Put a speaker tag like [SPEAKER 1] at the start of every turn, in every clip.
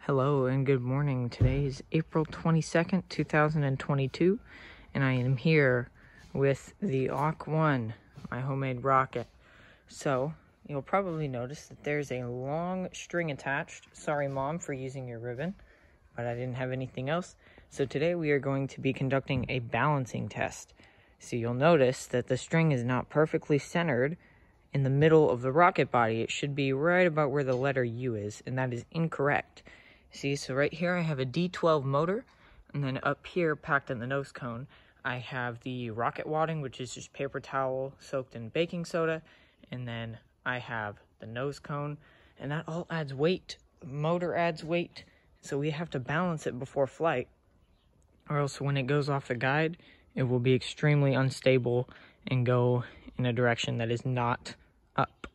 [SPEAKER 1] Hello and good morning. Today is April 22nd, 2022, and I am here with the AUK 1, my homemade rocket. So, you'll probably notice that there's a long string attached. Sorry, Mom, for using your ribbon, but I didn't have anything else. So today we are going to be conducting a balancing test. So you'll notice that the string is not perfectly centered in the middle of the rocket body. It should be right about where the letter U is, and that is incorrect. See, so right here I have a D12 motor, and then up here, packed in the nose cone, I have the rocket wadding, which is just paper towel soaked in baking soda, and then I have the nose cone, and that all adds weight. The motor adds weight, so we have to balance it before flight, or else when it goes off the guide, it will be extremely unstable and go in a direction that is not up.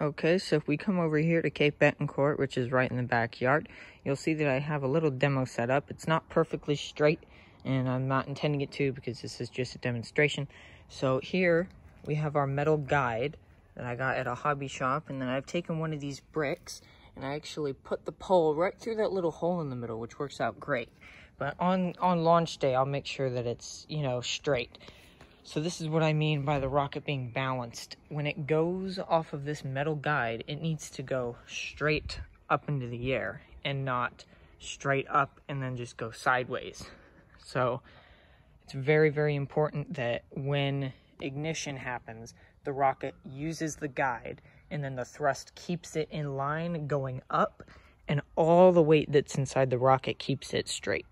[SPEAKER 1] Okay, so if we come over here to Cape Betancourt, which is right in the backyard, you'll see that I have a little demo set up. It's not perfectly straight, and I'm not intending it to because this is just a demonstration. So here we have our metal guide that I got at a hobby shop, and then I've taken one of these bricks, and I actually put the pole right through that little hole in the middle, which works out great. But on launch day, I'll make sure that it's, straight. So this is what I mean by the rocket being balanced. When it goes off of this metal guide, it needs to go straight up into the air and not straight up and then just go sideways. So it's very, very important that when ignition happens, the rocket uses the guide and then the thrust keeps it in line going up, and all the weight that's inside the rocket keeps it straight.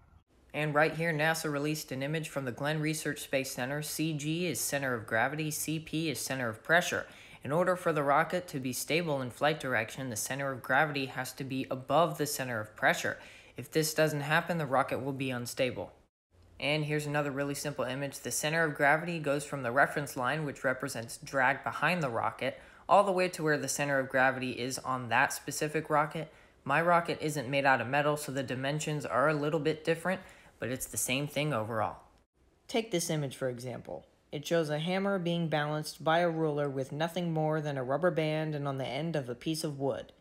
[SPEAKER 1] And right here, NASA released an image from the Glenn Research Space Center. CG is center of gravity, CP is center of pressure. In order for the rocket to be stable in flight direction, the center of gravity has to be above the center of pressure. If this doesn't happen, the rocket will be unstable. And here's another really simple image. The center of gravity goes from the reference line, which represents drag behind the rocket, all the way to where the center of gravity is on that specific rocket. My rocket isn't made out of metal, so the dimensions are a little bit different, but it's the same thing overall. Take this image for example. It shows a hammer being balanced by a ruler with nothing more than a rubber band and on the end of a piece of wood.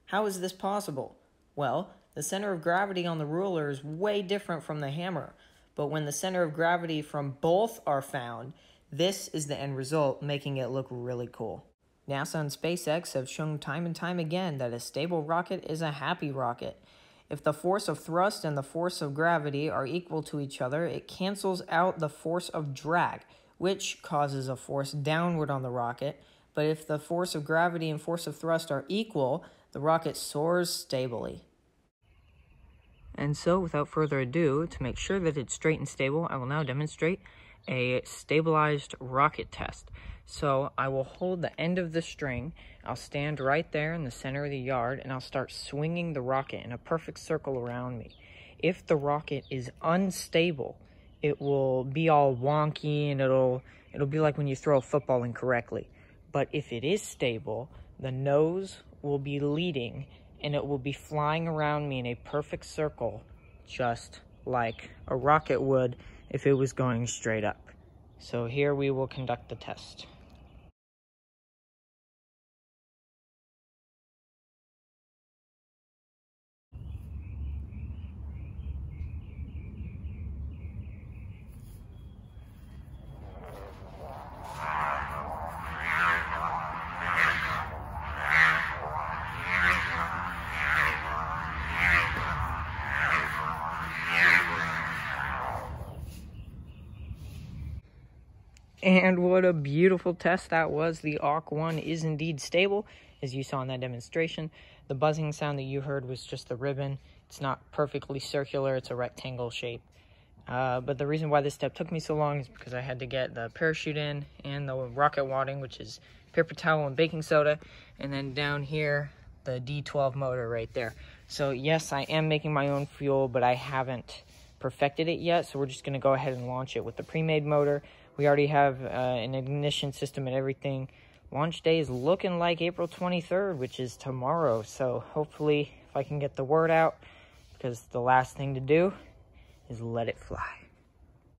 [SPEAKER 1] How is this possible? Well, the center of gravity on the ruler is way different from the hammer, but when the center of gravity from both are found, this is the end result, making it look really cool. NASA and SpaceX have shown time and time again that a stable rocket is a happy rocket. If the force of thrust and the force of gravity are equal to each other, it cancels out the force of drag, which causes a force downward on the rocket. But if the force of gravity and force of thrust are equal, the rocket soars stably. And so, without further ado, to make sure that it's straight and stable, I will now demonstrate a stabilized rocket test. So I will hold the end of the string, I'll stand right there in the center of the yard, and I'll start swinging the rocket in a perfect circle around me. If the rocket is unstable, it will be all wonky and it'll be like when you throw a football incorrectly. But if it is stable, the nose will be leading and it will be flying around me in a perfect circle, just like a rocket would if it was going straight up. So here we will conduct the test. And what a beautiful test that was. The AUK 1 is indeed stable, as you saw in that demonstration. The buzzing sound that you heard was just the ribbon. It's not perfectly circular, it's a rectangle shape. But the reason why this step took me so long is because I had to get the parachute in and the rocket wadding, which is paper towel and baking soda, and then down here, the D12 motor right there. So yes, I am making my own fuel, but I haven't perfected it yet, so we're just gonna go ahead and launch it with the pre-made motor. We already have an ignition system and everything. Launch day is looking like April 23rd, which is tomorrow. So hopefully if I can get the word out, because the last thing to do is let it fly.